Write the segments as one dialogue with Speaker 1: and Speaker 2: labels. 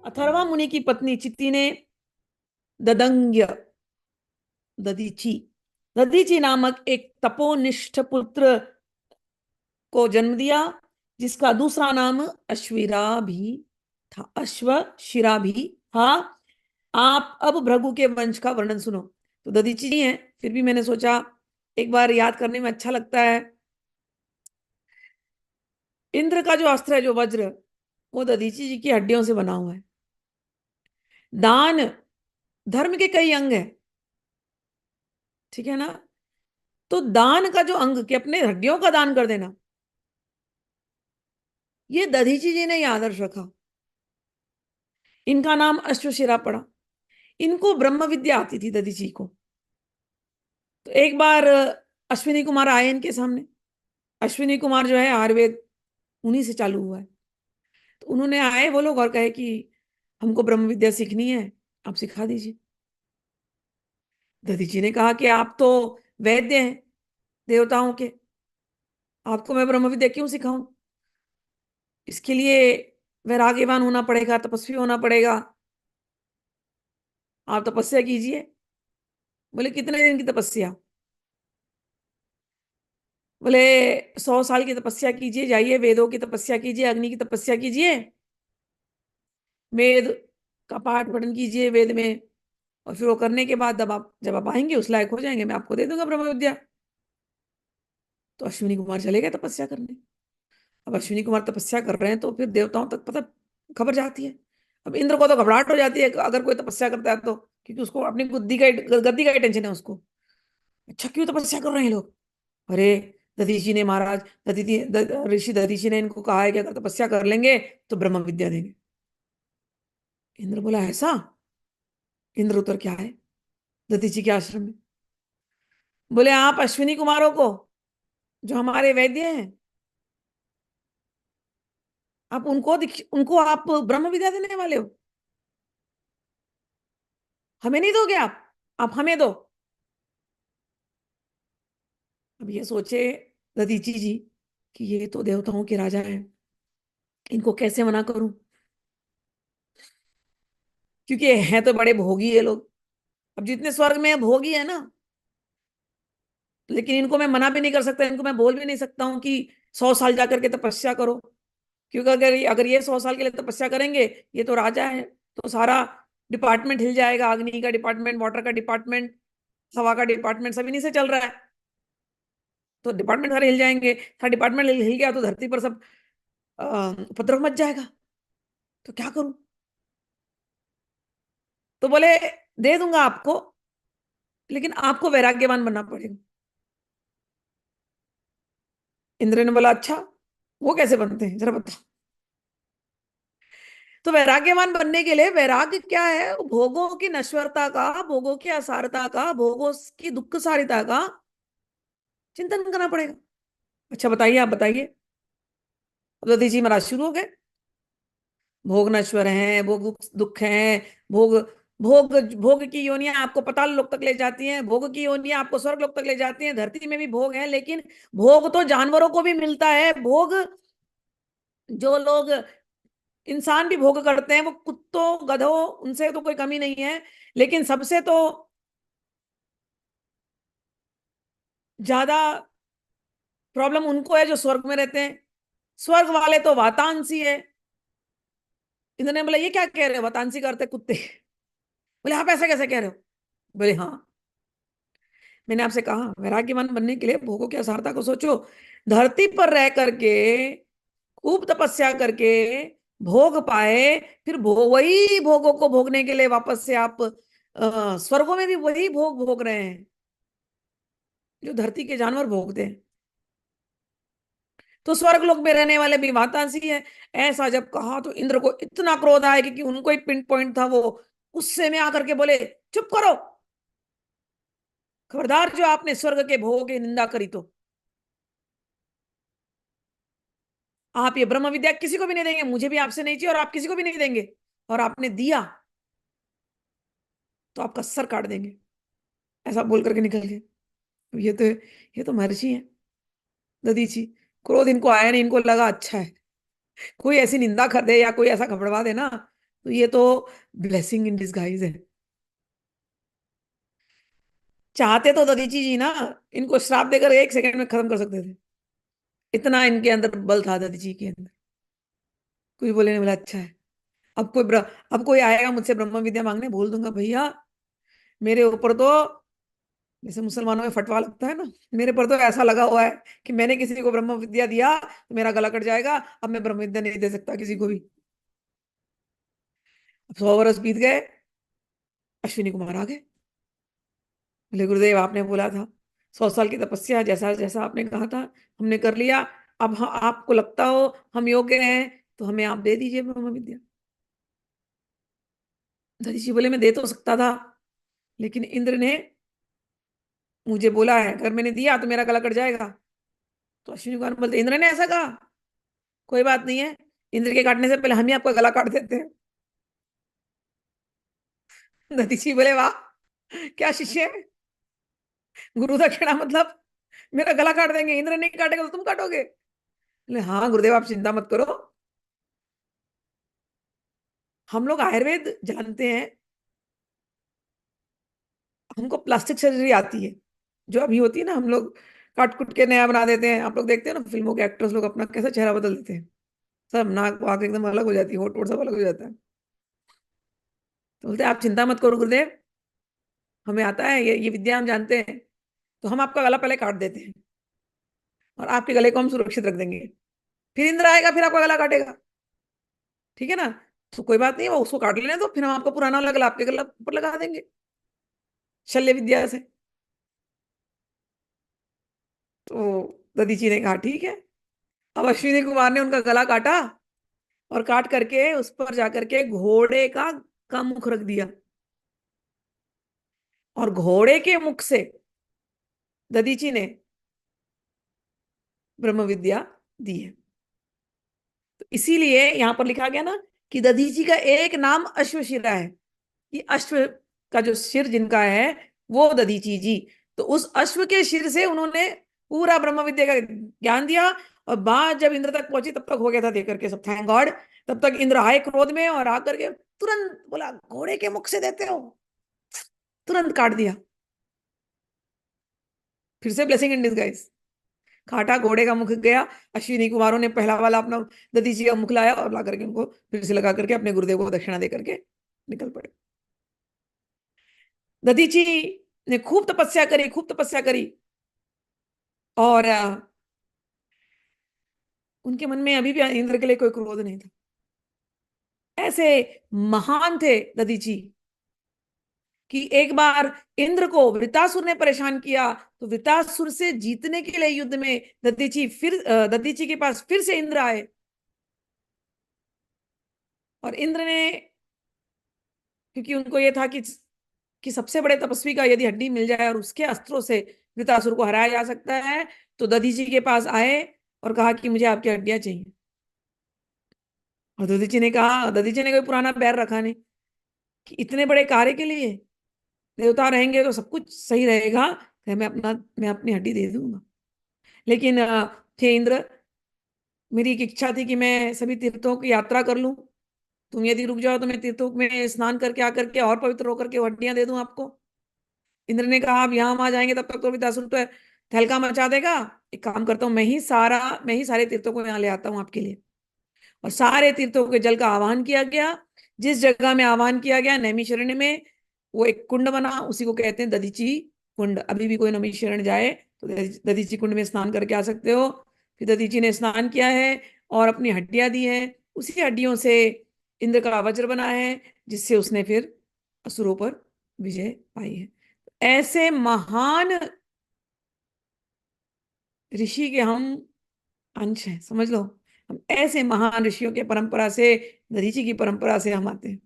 Speaker 1: अथर्वा मुनि की पत्नी चिति ने ददंग्य दधीची दधीची नामक एक तपोनिष्ठ पुत्र को जन्म दिया, जिसका दूसरा नाम अश्विरा भी था, अश्वशिरा भी था। आप अब भृगु के वंश का वर्णन सुनो। तो दधीची जी हैं, फिर भी मैंने सोचा एक बार याद करने में अच्छा लगता है। इंद्र का जो अस्त्र है, जो वज्र, वो दधीची जी की हड्डियों से बना हुआ है। दान धर्म के कई अंग है, ठीक है ना। तो दान का जो अंग कि अपने हड्डियों का दान कर देना, ये दधीची जी ने यह आदर्श रखा। इनका नाम अश्वशिरा पड़ा। इनको ब्रह्म विद्या आती थी दधीची को। तो एक बार अश्विनी कुमार आए इनके सामने। अश्विनी कुमार जो है आयुर्वेद उन्हीं से चालू हुआ है। तो उन्होंने आए वो लोग और कहे कि हमको ब्रह्म विद्या सीखनी है, आप सिखा दीजिए। दधीची ने कहा कि आप तो वैद्य हैं देवताओं के, आपको मैं ब्रह्म विद्या क्यों सिखाऊं? इसके लिए वैराग्यवान होना पड़ेगा, तपस्वी होना पड़ेगा। आप तपस्या कीजिए। बोले कितने दिन की तपस्या? बोले 100 साल की तपस्या कीजिए, जाइए वेदों की तपस्या कीजिए, अग्नि की तपस्या कीजिए, वेद का पाठ पठन कीजिए वेद में। और फिर वो करने के बाद जब आप आएंगे उस लायक हो जाएंगे, मैं आपको दे दूंगा ब्रह्म विद्या। तो अश्विनी कुमार चले गए तपस्या करने। अब अश्विनी कुमार तपस्या कर रहे हैं तो फिर देवताओं तक पता खबर जाती है। अब इंद्र को तो घबराहट हो जाती है अगर कोई तपस्या करता है तो, क्योंकि उसको अपनी गद्दी का ही टेंशन है उसको। अच्छा क्यों तपस्या कर रहे हैं लोग? अरे दधीची ने महाराज ऋषि दधीची ने इनको कहा है कि अगर तपस्या कर लेंगे तो ब्रह्म विद्या देंगे। इंद्र बोला ऐसा? इंद्र उतर क्या है दधीची के आश्रम में। बोले आप अश्विनी कुमारों को, जो हमारे वैद्य हैं, आप उनको आप ब्रह्म विद्या देने वाले हो? हमें नहीं दोगे आप हमें दो। अब ये सोचे दधीची जी कि ये तो देवताओं के राजा हैं, इनको कैसे मना करूं, क्योंकि हैं तो बड़े भोगी ये लोग। अब जितने स्वर्ग में भोगी है ना, लेकिन इनको मैं मना भी नहीं कर सकता, इनको मैं बोल भी नहीं सकता हूँ कि 100 साल जाकर के तपस्या करो। क्योंकि अगर ये 100 साल के लिए तपस्या करेंगे, ये तो राजा है, तो सारा डिपार्टमेंट हिल जाएगा, अग्नि का डिपार्टमेंट, वाटर का डिपार्टमेंट, हवा का डिपार्टमेंट, सब इन्हीं से चल रहा है। तो डिपार्टमेंट सारे हिल जाएंगे, सारा डिपार्टमेंट हिल गया तो धरती पर सब उपद्रव मच जाएगा। तो क्या करूं? तो बोले दे दूंगा आपको, लेकिन आपको वैराग्यवान बनना पड़ेगा। इंद्र ने बोला अच्छा, वो कैसे बनते हैं जरा बताओ। तो वैराग्यवान बनने के लिए वैराग्य क्या है? भोगों की नश्वरता का, भोगों की असारता का, भोगों की दुख सारिता का चिंतन करना पड़ेगा। अच्छा बताइए, आप बताइए। अब दधीची जी महाराज शुरू हो गए। भोग नश्वर हैं, भोग दुख हैं, भोग भोग भोग की योनियां आपको पाताल लोक तक ले जाती हैं, भोग की योनियां आपको स्वर्ग लोक तक ले जाती हैं, धरती में भी भोग है, लेकिन भोग तो जानवरों को भी मिलता है। भोग जो लोग इंसान भी भोग करते हैं, वो कुत्तों गधों उनसे तो कोई कमी नहीं है, लेकिन सबसे तो ज्यादा प्रॉब्लम उनको है जो स्वर्ग में रहते हैं। स्वर्ग वाले तो वातांसी है। इन्होंने बोला ये क्या कह रहे हो, वातांसी करते कुत्ते? बोले आप ऐसा कैसे कह रहे हो? बोले हाँ, मैंने आपसे कहा वैराग्यवान बनने के लिए भोगों की असारता को सोचो। धरती पर रह करके खूब तपस्या करके भोग पाए, फिर वही भोगों को भोगने के लिए वापस से आप स्वर्गों में भी वही भोग भोग रहे हैं जो धरती के जानवर भोगते हैं। तो स्वर्ग लोक में रहने वाले भी वातांसी है। ऐसा जब कहा तो इंद्र को इतना क्रोध आया कि उनको एक पिन पॉइंट था, वो गुस्से में आकर के बोले चुप करो, खबरदार जो आपने स्वर्ग के भोगों की निंदा करी तो आप ये ब्रह्म विद्या किसी को भी नहीं देंगे, मुझे भी आपसे नहीं चाहिए और आप किसी को भी नहीं देंगे, और आपने दिया तो आपका सर काट देंगे। ऐसा बोल करके निकल गए। ये तो महर्षि है दधीची। क्रोध इनको आया नहीं, इनको लगा अच्छा है कोई ऐसी निंदा कर दे या कोई ऐसा घबरवा दे ना, तो ये तो ब्लेसिंग इन डिस्गाइज है। चाहते तो दधीची जी ना इनको श्राप देकर 1 सेकंड में खत्म कर सकते थे। इतना इनके अंदर बल था दधीची के अंदर। कोई बोले नहीं, बोला अच्छा है। अब अब कोई आएगा मुझसे ब्रह्म विद्या मांगने, बोल दूंगा भैया मेरे ऊपर तो, जैसे मुसलमानों में फटवा लगता है ना, मेरे पर तो ऐसा लगा हुआ है कि मैंने किसी को ब्रह्म विद्या दिया तो मेरा गला कट जाएगा। अब मैं ब्रह्म विद्या नहीं दे सकता किसी को भी। अब 100 वर्ष बीत गए, अश्विनी कुमार आ गए। बोले गुरुदेव आपने बोला था 100 साल की तपस्या, जैसा जैसा आपने कहा था हमने कर लिया। अब आपको लगता हो हम योग्य हैं तो हमें आप दे दीजिए ब्रह्म विद्या। दधीची बोले मैं दे तो सकता था, लेकिन इंद्र ने मुझे बोला है अगर मैंने दिया तो मेरा गला कट जाएगा। तो अश्विनी कुमार बोलते इंद्र ने ऐसा कहा, कोई बात नहीं है, इंद्र के काटने से पहले हम ही आपका गला काट देते हैं। दधीची बोले वाह क्या शिष्य है। गुरु दक्षिणा मतलब मेरा गला काट देंगे, इंद्र नहीं काटेगा तो तुम काटोगे। बोले हाँ गुरुदेव आप चिंता मत करो, हम लोग आयुर्वेद जानते हैं, हमको प्लास्टिक सर्जरी आती है। जो अभी होती है ना, हम लोग काट कुट के नया बना देते हैं। आप लोग देखते हैं ना फिल्मों के एक्टर्स लोग अपना कैसा चेहरा बदल देते हैं, सब नाक वाक एकदम अलग हो जाती है, होठ वोट सब अलग हो जाता है। तो बोलते हैं आप चिंता मत करो गुरुदेव, हमें आता है ये विद्या हम जानते हैं। तो हम आपका गला पहले काट देते हैं और आपके गले को हम सुरक्षित रख देंगे, फिर इंद्र आएगा फिर आपका गला काटेगा, ठीक है ना। तो कोई बात नहीं, वो उसको काट लेने तो फिर हम आपका पुराना वाला गला आपके गला पर लगा देंगे शल्य विद्या से। तो दधीची ने कहा ठीक है। अब अश्विनी कुमार ने उनका गला काटा और काट करके उस पर जाकर के घोड़े का मुख रख दिया, और घोड़े के मुख से दधीची ने ब्रह्म विद्या दी है। तो इसीलिए यहां पर लिखा गया ना कि दधीची का एक नाम अश्वशिरा है, कि अश्व का जो सिर जिनका है वो दधीची जी। तो उस अश्व के सिर से उन्होंने पूरा ब्रह्म विद्या का ज्ञान दिया। और बात जब इंद्र तक पहुंची तब तक हो गया था देख करके सब, थैंक गॉड। तब तक इंद्र आए क्रोध में और आकर के तुरंत बोला घोड़े के मुख से देते हो, तुरंत काट दिया। फिर से ब्लेसिंग इन डिस्गाइज, काटा घोड़े का मुख गया। अश्विनी कुमारों ने पहला वाला अपना दधीची का मुख लाया और ला करके उनको फिर से लगा करके अपने गुरुदेव को दक्षिणा दे करके निकल पड़े। दधीची ने खूब तपस्या करी, खूब तपस्या करी, और उनके मन में अभी भी इंद्र के लिए कोई क्रोध नहीं था। ऐसे महान थे दधीची कि एक बार इंद्र को वृतासुर ने परेशान किया, तो वृतासुर से जीतने के लिए युद्ध में दधीची के पास फिर से इंद्र आए। और इंद्र ने, क्योंकि उनको यह था कि सबसे बड़े तपस्वी का यदि हड्डी मिल जाए और उसके अस्त्रों से वृतासुर को हराया जा सकता है, तो दधीची के पास आए और कहा कि मुझे आपकी हड्डियां चाहिए। और दधीची ने कोई पुराना बैर रखा नहीं कि इतने बड़े कार्य के लिए देवता रहेंगे तो सब कुछ सही रहेगा, तो मैं अपनी हड्डी दे दूंगा। लेकिन हे इंद्र, मेरी एक इच्छा थी कि मैं सभी तीर्थों की यात्रा कर लूं, तुम यदि रुक जाओ तो मैं तीर्थों में स्नान करके आकर के और पवित्र होकर के वो हड्डियां दे दूं आपको। इंद्र ने कहा आप यहाँ वहां जाएंगे तब तक तो विदासुर तो तहलका मचा देगा। एक काम करता हूँ, मैं ही सारे तीर्थों को यहाँ ले आता हूँ आपके लिए। और सारे तीर्थों के जल का आह्वान किया गया। जिस जगह में आह्वान किया गया नैमिषारण्य में, वो एक कुंड बना, उसी को कहते हैं दधीची कुंड। अभी भी कोई नैमिषारण्य जाए तो दधीची कुंड में स्नान करके आ सकते हो। फिर दधीची ने स्नान किया है और अपनी हड्डियां दी है। उसी हड्डियों से इंद्र का वज्र बना है, जिससे उसने फिर असुरों पर विजय पाई है। ऐसे महान ऋषि के हम अंश हैं, समझ लो। हम ऐसे महान ऋषियों के परंपरा से, दधीची की परंपरा से हम आते हैं।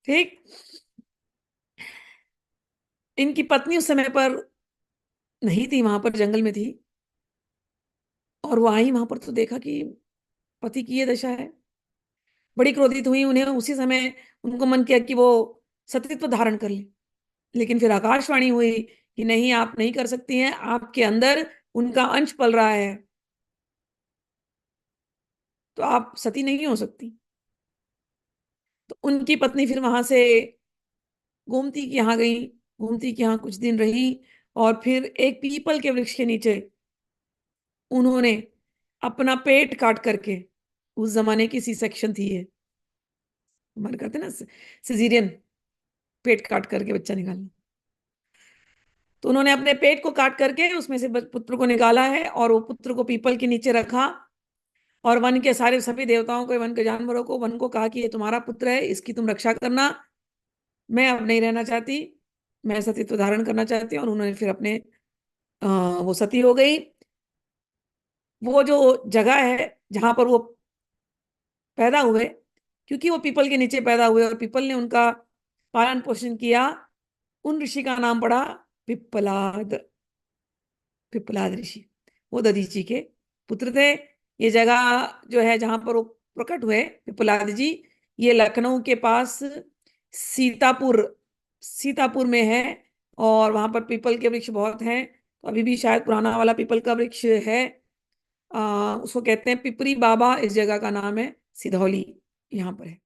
Speaker 1: ठीक। इनकी पत्नी उस समय पर नहीं थी, वहां पर जंगल में थी। और वो आई वहां पर तो देखा कि पति की ये दशा है। बड़ी क्रोधित हुई, उन्हें उसी समय उनको मन किया कि वो सतीत्व धारण कर ले। लेकिन फिर आकाशवाणी हुई कि नहीं, आप नहीं कर सकती हैं, आपके अंदर उनका अंश पल रहा है, तो आप सती नहीं हो सकती। तो उनकी पत्नी फिर वहां से गोमती के यहाँ गई, गोमती के यहाँ कुछ दिन रही, और फिर एक पीपल के वृक्ष के नीचे उन्होंने अपना पेट काट करके, उस जमाने की सी सेक्शन थी ये, हमारे कहते हैं ना सिजेरियन, पेट काट करके बच्चा निकालना, तो उन्होंने अपने पेट को काट करके उसमें से पुत्र को निकाला है, और वो पुत्र को पीपल के नीचे रखा, और वन के सारे सभी देवताओं को, वन के जानवरों को, वन को कहा कि ये तुम्हारा पुत्र है, इसकी तुम रक्षा करना, मैं अब नहीं रहना चाहती, मैं सतीत्व धारण करना चाहती हूँ। और उन्होंने फिर अपने वो सती हो गई। वो जो जगह है जहां पर वो पैदा हुए, क्योंकि वो पीपल के नीचे पैदा हुए और पीपल ने उनका पालन पोषण किया, उन ऋषि का नाम पड़ा पिप्पलाद, पिप्पलाद ऋषि। वो दधीची के पुत्र थे। ये जगह जो है जहां पर वो प्रकट हुए पिप्पलाद जी, ये लखनऊ के पास सीतापुर, सीतापुर में है। और वहां पर पीपल के वृक्ष बहुत हैं, तो अभी भी शायद पुराना वाला पीपल का वृक्ष है। उसको कहते हैं पिपरी बाबा, इस जगह का नाम है, सिधौली यहाँ पर है।